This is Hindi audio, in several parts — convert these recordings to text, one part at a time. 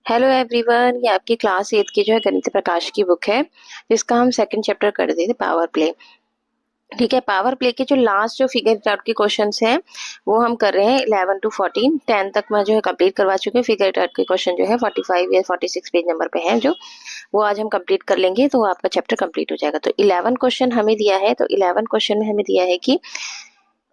हेलो एवरीवन, ये आपकी क्लास 8 की जो है गणित प्रकाश की बुक है जिसका हम सेकंड चैप्टर कर रहे थे पावर प्ले। ठीक है, पावर प्ले के जो लास्ट जो फिगर आउट के क्वेश्चंस हैं वो हम कर रहे हैं 11 to 14। 10 तक मैं जो है कंप्लीट करवा चुके हैं। फिगर आउट के क्वेश्चन जो है 45 या 46 पेज नंबर पे हैं, जो वो आज हम कंप्लीट कर लेंगे तो आपका चैप्टर कंप्लीट हो जाएगा। तो 11 क्वेश्चन हमें दिया है, तो 11 क्वेश्चन में हमें दिया है कि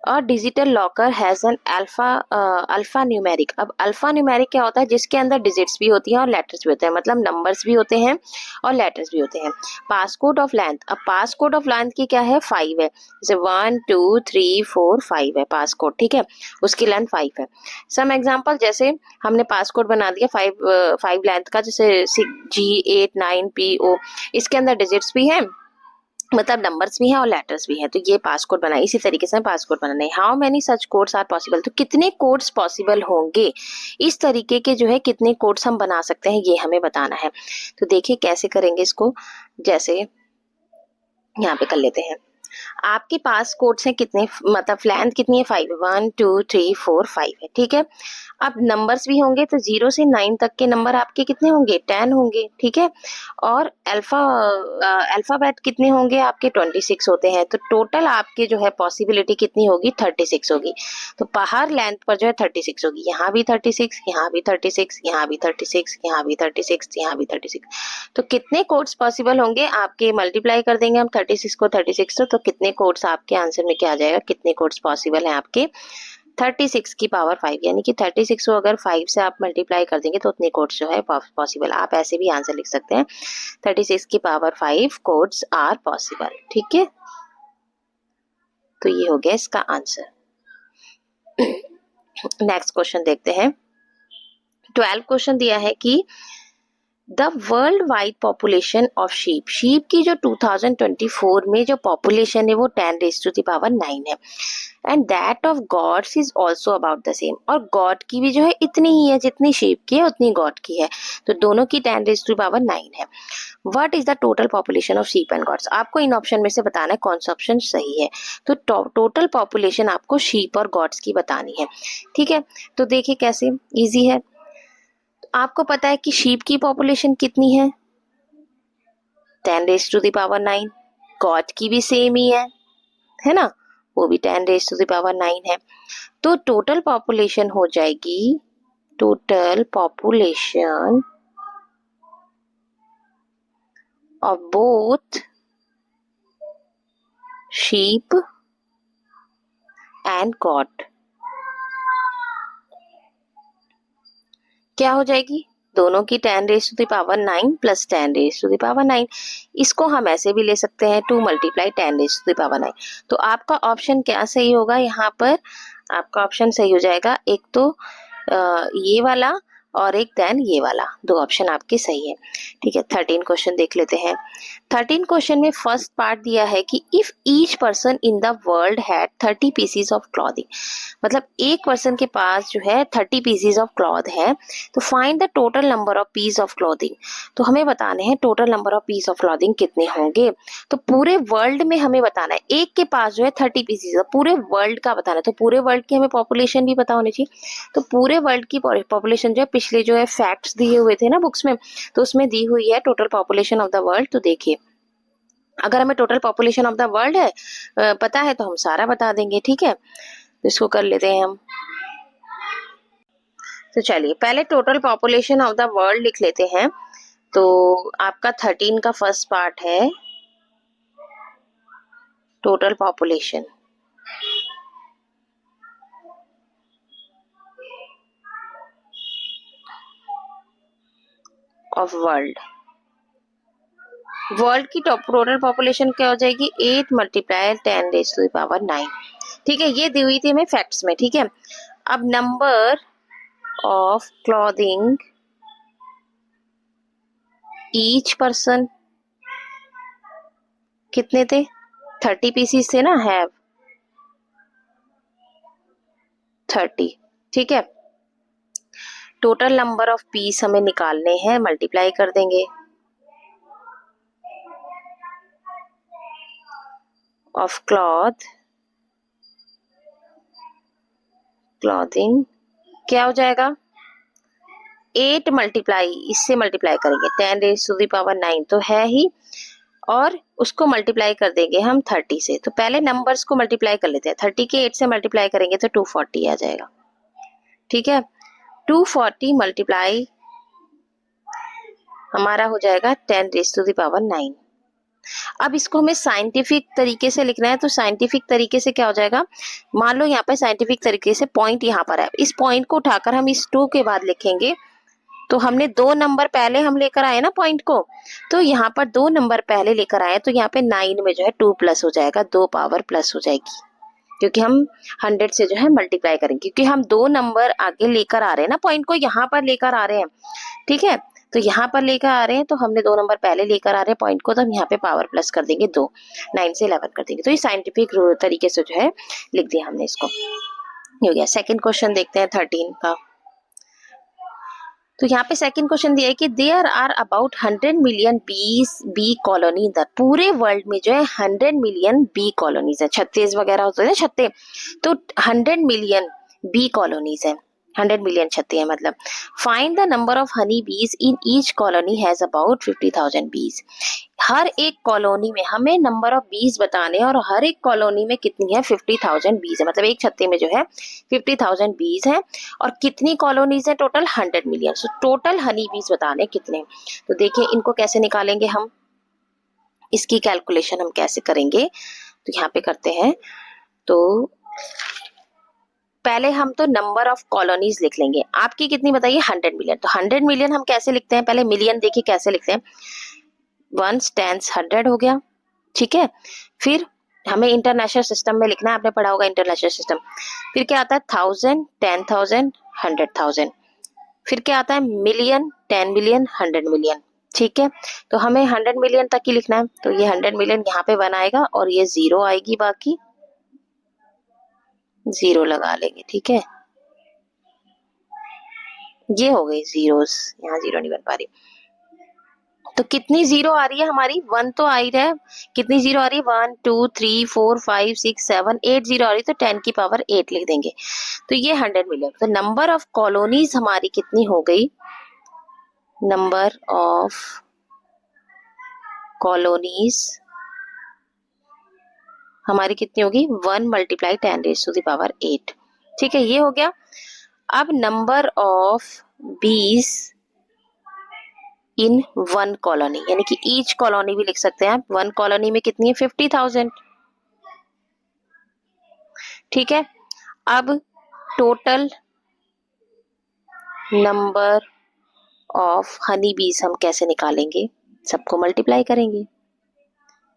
और digital locker has an alpha numeric. अब अल्फा न्यूमेरिक क्या होता है? जिसके अंदर डिजिट्स भी होती हैं और लेटर्स भी होते हैं, मतलब नंबर्स भी होते हैं और लेटर्स भी होते हैं। पासकोड ऑफ लेंथ, अब पासकोड ऑफ लेंथ की क्या है? 5 है। जैसे 1 2 3 4 5 है पासकोड, ठीक है, उसकी लेंथ 5 है। सम एग्जांपल, जैसे हमने पासकोड बना दिया 5 लेंथ का, जैसे G8 9 PO, इसके अंदर डिजिट्स भी हैं, मतलब नंबर्स भी हैं और लेटर्स भी हैं, तो ये पासकोड बनाए। इसी तरीके से पासकोड बनाना है। How many such codes are possible, तो कितने कोड्स पॉसिबल होंगे, इस तरीके के जो है कितने कोड्स हम बना सकते हैं ये हमें बताना है। तो देखिए कैसे करेंगे इसको। जैसे यहाँ पे कर लेते हैं, आपके पास कोड्स हैं कितने, मतलब लेंथ कितनी है? 5 है। 1 2 3 4 5 है, ठीक है। अब नंबर्स भी होंगे तो 0 से 9 तक के नंबर आपके कितने होंगे? 10 होंगे, ठीक है। और अल्फाबेट कितने होंगे आपके? 26 होते हैं। तो टोटल आपके जो है पॉसिबिलिटी कितनी होगी? 36 होगी। तो बाहर लेंथ पर जो है 36 होगी। यहाँ भी 36, यहाँ भी 36, यहाँ भी 36, यहाँ भी 36, यहाँ भी 36। तो कितने कोड्स पॉसिबल होंगे आपके? मल्टीप्लाई कर देंगे हम 36 को 36 से, तो कितने कोड्स आपके आंसर में क्या आ जाएगा? कितने कोड्स पॉसिबल हैं आपके? 36 की पावर 5, यानी कि 36 को अगर 5 से आप मल्टीप्लाई कर देंगे तो उतने कोड्स जो है पॉसिबल। आप ऐसे भी आंसर लिख सकते हैं, 36 की पावर 5 कोड्स आर पॉसिबल, ठीक है। तो ये हो गया इसका आंसर। नेक्स्ट क्वेश्चन देखते हैं। 12 क्वेश्चन दिया है कि the world wide population of sheep, sheep की जो 2024 में जो पॉपुलेशन है वो 10⁻⁹ है, and that of God's is also about the same, और गॉड की भी जो है इतनी ही है, जितनी शीप की है उतनी गॉड की है, तो दोनों की 10⁻⁹ है। What is the total population of sheep and gods, आपको इन ऑप्शन में से बताना है कौन सा ऑप्शन सही है। तो टोटल पॉपुलेशन आपको शीप और गॉड्स की बतानी है, ठीक है। तो देखिए कैसे, इजी है। आपको पता है कि शीप की पॉपुलेशन कितनी है? 10⁻⁹। गॉड की भी सेम ही है ना, वो भी 10⁻⁹ है। तो टोटल पॉपुलेशन हो जाएगी, total population of both sheep and God क्या हो जाएगी? दोनों की 10⁻⁹ प्लस 10⁻⁹। इसको हम ऐसे भी ले सकते हैं 2 मल्टीप्लाई 10⁻⁹। तो आपका ऑप्शन क्या सही होगा यहाँ पर? आपका ऑप्शन सही हो जाएगा एक तो ये वाला, और एक देन ये वाला, दो ऑप्शन आपके सही है, ठीक है। 13 क्वेश्चन देख लेते हैं। 13 क्वेश्चन में फर्स्ट पार्ट दिया है कि if each person in the world had 30 PCs of clothing, मतलब एक पर्सन के पास जो है 30 पीसीज ऑफ क्लॉथ है, तो find the total number of peace of clothing. तो हमें बताने हैं total number of peace of clothing कितने होंगे। तो पूरे वर्ल्ड में हमें बताना है, एक के पास जो है 30 पीसीज, पूरे वर्ल्ड का बताना है, तो पूरे वर्ल्ड की हमें पॉपुलेशन भी पता होनी चाहिए। तो पूरे वर्ल्ड की पॉपुलेशन जो है, पिछले जो है फैक्ट्स दिए हुए थे ना बुक्स में, तो उसमें दी हुई है total population of the world. तो देखिए, अगर हमें total population of the world है पता है तो हम सारा बता देंगे, ठीक है। तो इसको कर लेते हैं हम। तो चलिए पहले total population of the world लिख लेते हैं। तो आपका 13 का फर्स्ट पार्ट है total population of world. World की टोटल पॉपुलेशन क्या हो जाएगी? 8 मल्टीप्लाई 10⁻⁹, ठीक है। ये दी हुई थी हमें फैक्ट्स में, ठीक है। अब number of clothing each person कितने थे? 30 पीसीस थे ना, हैव 30, ठीक है। टोटल नंबर ऑफ पीस हमें निकालने हैं, मल्टीप्लाई कर देंगे ऑफ क्लॉथिंग क्या हो जाएगा? 8 मल्टीप्लाई इससे मल्टीप्लाई करेंगे 10⁻⁹ तो है ही, और उसको मल्टीप्लाई कर देंगे हम 30 से। तो पहले नंबर्स को मल्टीप्लाई कर लेते हैं। 30 के 8 से मल्टीप्लाई करेंगे तो 240 आ जाएगा। ठीक है, 240 मल्टीप्लाई हमारा हो जाएगा 10⁻⁹। अब इसको हमें साइंटिफिक तरीके से लिखना है, तो साइंटिफिक तरीके से क्या हो जाएगा, मान लो यहाँ पे साइंटिफिक तरीके से पॉइंट यहाँ पर है, इस पॉइंट को उठाकर हम इस 2 के बाद लिखेंगे। तो हमने 2 नंबर पहले हम लेकर आए ना पॉइंट को, तो यहाँ पर 2 नंबर पहले लेकर आए, तो यहाँ पे 9 में जो है 2 प्लस हो जाएगा, 2 पावर प्लस हो जाएगी, क्योंकि हम 100 से जो है मल्टीप्लाई करेंगे, क्योंकि हम 2 नंबर आगे लेकर आ रहे हैं ना, पॉइंट को यहाँ पर लेकर आ रहे हैं। ठीक है, तो यहाँ पर लेकर आ रहे हैं, तो हमने 2 नंबर पहले लेकर आ रहे हैं पॉइंट को, तो हम यहाँ पे पावर प्लस कर देंगे 2, 9 से 11 कर देंगे। तो ये साइंटिफिक तरीके से जो है लिख दिया हमने इसको। हो गया। सेकंड क्वेश्चन देखते हैं 13 का। तो यहाँ पे सेकंड क्वेश्चन दिया है कि there are about 100 million bee colony in the, पूरे वर्ल्ड में जो है 100 मिलियन बी कॉलोनीज है। 36 वगैरह होते हैं ना छत्ते, तो 100 मिलियन बी कॉलोनीज है, 100 मिलियन छत्ते हैं मतलब। Find the number of honey bees in each colony has about 50,000 bees. हर एक कॉलोनी में हमें नंबर ऑफ बीज बताने हैं, और हर एक कॉलोनी में कितनी है, 50,000 बीज है, मतलब एक छत्ते में जो है 50,000 बीज है, और कितनी कॉलोनीज है total, 100 million. So total Honey बीज बताने कितने। तो देखिए इनको कैसे निकालेंगे हम, इसकी कैलकुलेशन हम कैसे करेंगे, तो यहाँ पे करते हैं। तो पहले हम तो नंबर ऑफ कॉलोनीज लिख लेंगे। आपकी कितनी बताइए, 100 मिलियन। तो 100 मिलियन हम कैसे लिखते हैं, पहले मिलियन देखिए कैसे लिखते हैं, 1 10 100 हो गया। ठीक है, फिर हमें इंटरनेशनल सिस्टम में लिखना है, आपने पढ़ा होगा इंटरनेशनल सिस्टम। फिर क्या आता है, 1000 10,000 100,000। फिर क्या आता है, मिलियन 10 मिलियन 100 मिलियन। ठीक है, तो हमें 100 मिलियन तक ही लिखना है। तो ये 100 मिलियन यहाँ पे 1 आएगा, और ये 0 आएगी, बाकी 0 लगा लेंगे। ठीक है, ये हो गई जीरोस, यहाँ 0 नहीं बन पा रही। तो कितनी 0 आ रही है हमारी, 1 तो आ ही रहा है। कितनी 0 आ रही है, 1 2 3 4 5 6 7 8 0 आ रही है, तो 10 की पावर 8 लिख देंगे। तो ये 100 मिलियन। तो नंबर ऑफ कॉलोनीज हमारी कितनी हो गई, नंबर ऑफ कॉलोनीज हमारी कितनी होगी, 1 मल्टीप्लाई 10⁻⁸। ठीक है, ये हो गया। अब नंबर ऑफ बीज इन 1 कॉलोनी, यानी कि ईच कॉलोनी भी लिख सकते हैं आप। 1 कॉलोनी में कितनी है, 50,000। ठीक है, अब टोटल नंबर ऑफ हनी बीज हम कैसे निकालेंगे, सबको मल्टीप्लाई करेंगे।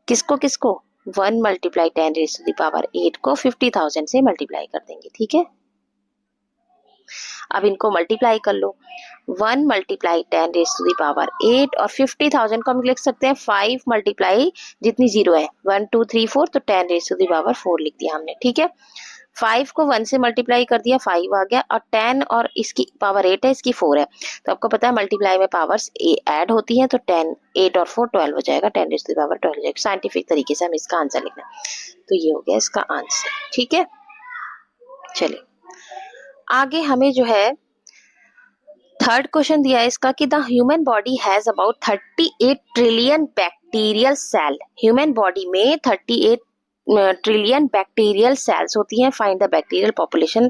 किसको किसको, 1 मल्टीप्लाई 10⁸ को 50,000 से मल्टीप्लाई कर देंगे। ठीक है, अब इनको मल्टीप्लाई कर लो, 1 मल्टीप्लाई 10⁸ और 50,000 को हम लिख सकते हैं 5 मल्टीप्लाई जितनी 0 है, 1 2 3 4, तो 10⁻⁴ लिख दिया हमने। ठीक है, 5 को 1 से मल्टीप्लाई कर दिया, 5 आ गया, और 10 और इसकी पावर 8 है, इसकी 4 है। तो आपको पता है मल्टीप्लाई में पावर्स ऐड होती हैं, तो 10 8 और 4 12 हो जाएगा, 10⁻12 हो जाएगा। साइंटिफिक तरीके से हम इसका आंसर लिखना है। तो ये हो गया इसका आंसर। ठीक है, चलिए आगे हमें जो है थर्ड क्वेश्चन दिया है इसका कि the human body has about 38 trillion bacterial cell. Human body में 38 ट्रिलियन बैक्टीरियल सेल्स होती हैं। Find the bacterial population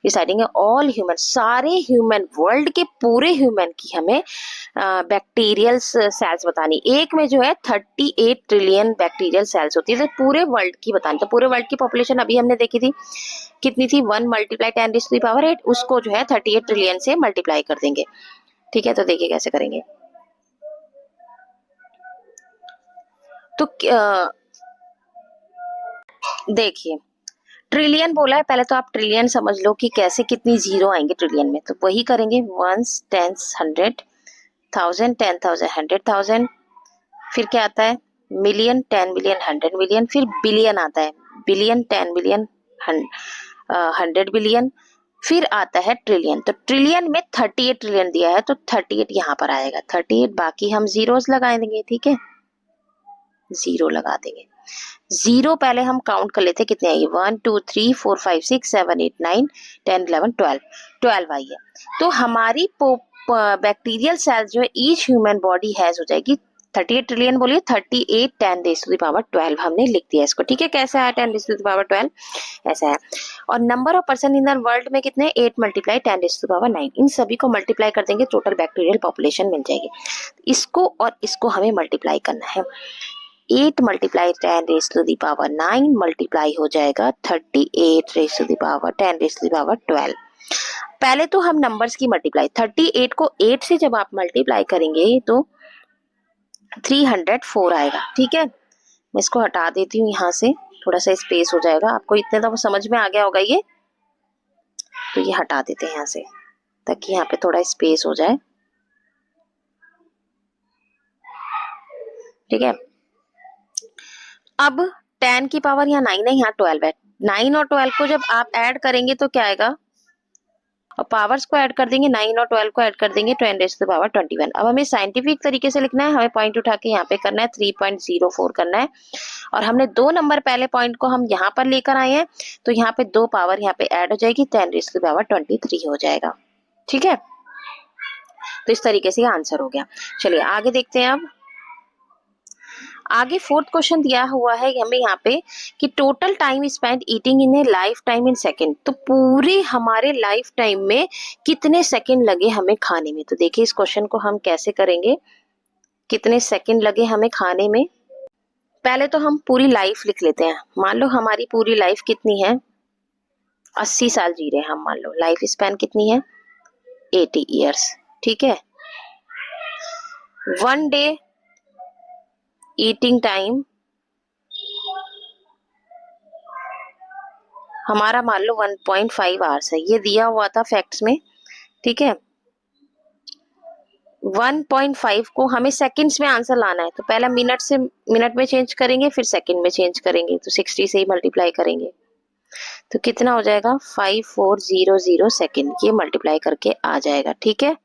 residing all human, सारे ह्यूमन, वर्ल्ड के पूरे ह्यूमन की हमें बैक्टीरियल सेल्स बतानी। एक में जो है 38 ट्रिलियन बैक्टीरियल सेल्स होती है, तो पूरे वर्ल्ड की बतानी। तो पूरे वर्ल्ड की पॉपुलेशन अभी हमने देखी थी कितनी थी, 1 मल्टीप्लाई 10⁸, उसको जो है 38 ट्रिलियन से मल्टीप्लाई कर देंगे। ठीक है, तो देखिए कैसे करेंगे। तो देखिए ट्रिलियन बोला है, पहले तो आप ट्रिलियन समझ लो कि कैसे कितनी 0 आएंगे ट्रिलियन में। तो वही करेंगे, 1 10 100 1000 10,000 100,000। फिर क्या आता है, मिलियन 10 मिलियन 100 मिलियन। फिर बिलियन आता है, बिलियन 10 बिलियन 100 बिलियन। फिर आता है ट्रिलियन। तो ट्रिलियन में 38 ट्रिलियन दिया है, तो 38 यहाँ पर आएगा, 38, बाकी हम जीरोस लगा देंगे। ठीक है, 0 लगा देंगे। 0 पहले हम काउंट कर लेते हैं कितने आई, 1 2 3 4 5 6 7 8 9 10 11 12 12 आई है। तो हमारी बैक्टीरियल सेल्स जो है ईच ह्यूमन बॉडी हैज हो जाएगी 38 ट्रिलियन, बोलिए 38 10 रेज़ टू द पावर 12 हमने लिख दिया इसको। ठीक है, कैसा है 10 रेज़ टू द पावर 12 ऐसा है। और number of person in the world में कितने 8 multiply 10 raise to the power 9, इन सभी को मल्टीप्लाई कर देंगे टोटल बैक्टीरियल पॉपुलेशन मिल जाएगी। इसको और इसको हमें मल्टीप्लाई करना है। 8 multiply 10 raise to the power 9 multiply हो जाएगा 38 raise to the power 10 raise to the power 12। पहले तो हम नंबर्स की मल्टीप्लाई, 38 को 8 से जब आप मल्टीप्लाई करेंगे तो 304 आएगा। ठीक है, मैं इसको हटा देती हूँ यहाँ से, थोड़ा सा स्पेस हो जाएगा। आपको इतने तो समझ में आ गया होगा ये, तो ये हटा देते हैं यहाँ से ताकि यहाँ पे थोड़ा स्पेस हो जाए। ठीक है, अब 10 की पावर यहाँ 9 है, यहाँ 12 है। 9 और 12 को जब आप ऐड करेंगे तो क्या आएगा, और पावर्स को ऐड कर देंगे, 9 और 12 को ऐड कर देंगे 10 रेज़ टू द पावर 21। अब हमें साइंटिफिक तरीके से लिखना है, हमें पॉइंट उठा के यहाँ पे करना है 3.04 करना है। और हमने 2 नंबर पहले पॉइंट को हम यहाँ पर लेकर आए हैं, तो यहाँ पे 2 पावर यहाँ पे ऐड हो जाएगी, 10 रेज़ टू द पावर 23 हो जाएगा। ठीक है, तो इस तरीके से आंसर हो गया। चलिए आगे देखते हैं। अब आगे 4th क्वेश्चन दिया हुआ है हमें यहाँ पे कि total time spend eating in A life time in second, तो पूरे हमारे लाइफ टाइम में कितने सेकंड लगे हमें खाने में। तो देखिए इस क्वेश्चन को हम कैसे करेंगे, कितने सेकंड लगे हमें खाने में। पहले तो हम पूरी लाइफ लिख लेते हैं। मान लो हमारी पूरी लाइफ कितनी है, 80 साल जी रहे हैं हम, मान लो लाइफ स्पैन कितनी है 80 ईयर्स। ठीक है, 1 डे ईटिंग टाइम हमारा मान लो 1.5 आवर्स है, ये दिया हुआ था फैक्ट्स में। ठीक है, 1.5 को हमें सेकंड्स में आंसर लाना है, तो पहला मिनट से मिनट में चेंज करेंगे, फिर सेकंड में चेंज करेंगे, तो 60 से ही मल्टीप्लाई करेंगे तो कितना हो जाएगा 5400 सेकंड, ये मल्टीप्लाई करके आ जाएगा। ठीक है,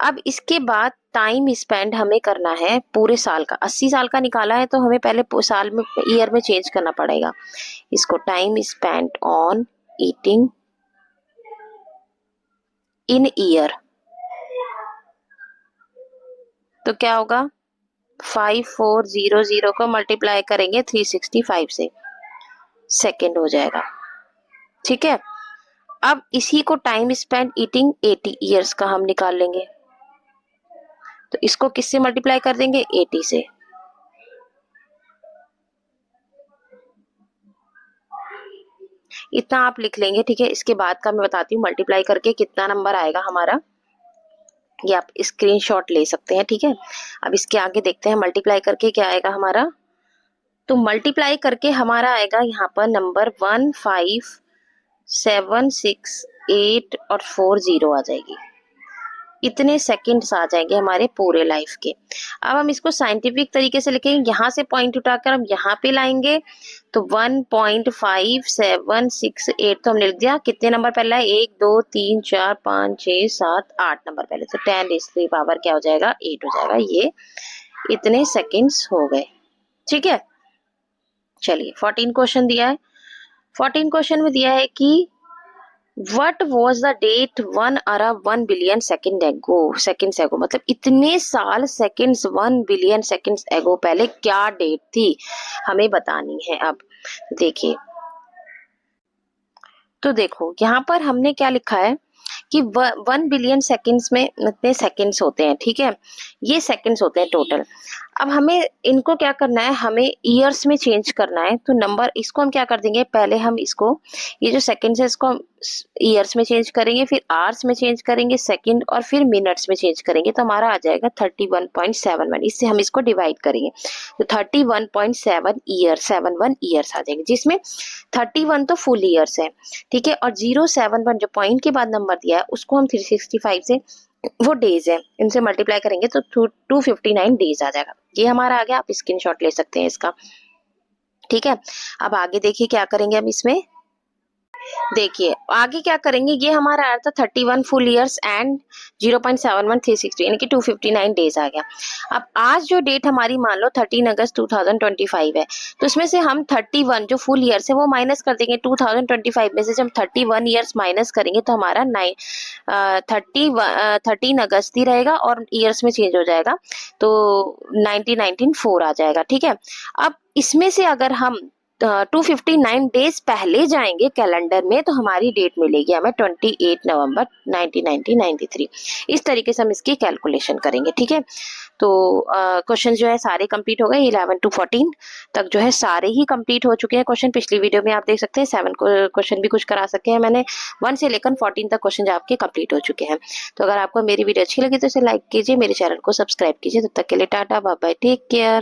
अब इसके बाद टाइम स्पेंड हमें करना है पूरे साल का। 80 साल का निकाला है तो हमें पहले साल में ईयर में चेंज करना पड़ेगा इसको। Time spend on eating in year, तो क्या होगा 5400 को मल्टीप्लाई करेंगे 365 से, सेकंड हो जाएगा। ठीक है, अब इसी को टाइम स्पेंड ईटिंग 80 ईयर्स का हम निकाल लेंगे, तो इसको किससे मल्टीप्लाई कर देंगे 80 से। इतना आप लिख लेंगे। ठीक है, इसके बाद का मैं बताती हूँ मल्टीप्लाई करके कितना नंबर आएगा हमारा, ये आप स्क्रीनशॉट ले सकते हैं। ठीक है, अब इसके आगे देखते हैं मल्टीप्लाई करके क्या आएगा हमारा। तो मल्टीप्लाई करके हमारा आएगा यहाँ पर नंबर 15768 और 40 आ जाएगी। इतने सेकंड्स आ जाएंगे हमारे पूरे लाइफ के। अब हम इसको साइंटिफिक तरीके से लिखेंगे, यहाँ से पॉइंट उठाकर हम यहाँ पे लाएंगे, तो 1.5768 तो हमने लिख दिया। कितने नंबर पहला है 1 2 3 4 5 6 7 8 नंबर पहले, तो 10 रेज़ टू द पावर क्या हो जाएगा 8 हो जाएगा। ये इतने सेकंड्स हो गए। ठीक है, चलिए 14 क्वेश्चन दिया है। 14 क्वेश्चन में दिया है कि What was the date 1 Arab 1 billion seconds एगो, मतलब इतने साल सेकंड्स 1 बिलियन सेकंड्स एगो पहले क्या डेट थी हमें बतानी है। अब देखिए, तो देखो यहाँ पर हमने क्या लिखा है कि 1 बिलियन सेकंड्स में इतने सेकंड्स होते हैं। ठीक है, ये सेकंड्स होते हैं टोटल। अब हमें इनको क्या करना है, हमें ईयर्स में चेंज करना है। तो नंबर इसको हम क्या कर देंगे, पहले हम इसको ये जो सेकंड्स है इसको हम ईयर्स में चेंज करेंगे, फिर आवर्स में चेंज करेंगे सेकंड, और फिर मिनट्स में चेंज करेंगे, तो हमारा आ जाएगा 31.71। इससे हम इसको डिवाइड करेंगे तो 31.71 ईयर्स आ जाएंगे, जिसमें 31 तो फुल ईयर्स है। ठीक है, और 071 जो पॉइंट के बाद नंबर दिया है उसको हम 365 से, वो डेज है, इनसे मल्टीप्लाई करेंगे तो 259 डेज आ जाएगा। ये हमारा आ गया, आप स्क्रीनशॉट ले सकते हैं इसका। ठीक है, अब आगे देखिए क्या करेंगे हम इसमें। देखिए आगे क्या करेंगे, ये हमारा आया था 31 फुल ईयर्स एंड 0.71360 यानी कि 259 डेज आ गया। अब आज जो डेट हमारी मान लो 13 अगस्त 2025 है, तो इसमें से हम 31 जो फुल ईयर्स है वो माइनस कर देंगे। 2025 में से जब 31 ईयर्स माइनस करेंगे तो हमारा 13 अगस्त ही रहेगा और ईयर्स में चेंज हो जाएगा, तो 1994 आ जाएगा। ठीक है, अब इसमें से अगर हम 259 डेज पहले जाएंगे कैलेंडर में तो हमारी डेट मिलेगी हमें 28 नवंबर 1993। इस तरीके से हम इसकी कैलकुलेशन करेंगे। ठीक है, तो क्वेश्चन जो है सारे कंप्लीट हो गए, 11 to 14 तक जो है सारे ही कंप्लीट हो चुके हैं क्वेश्चन। पिछली वीडियो में आप देख सकते हैं 7 क्वेश्चन भी कुछ करा सके हैं मैंने, 1 से लेकर 14 तक क्वेश्चन आपके कंप्लीट हो चुके हैं। तो अगर आपको मेरी वीडियो अच्छी लगी तो इसे लाइक कीजिए, मेरे चैनल को सब्सक्राइब कीजिए। तब तक के लिए tata bye bye, take care.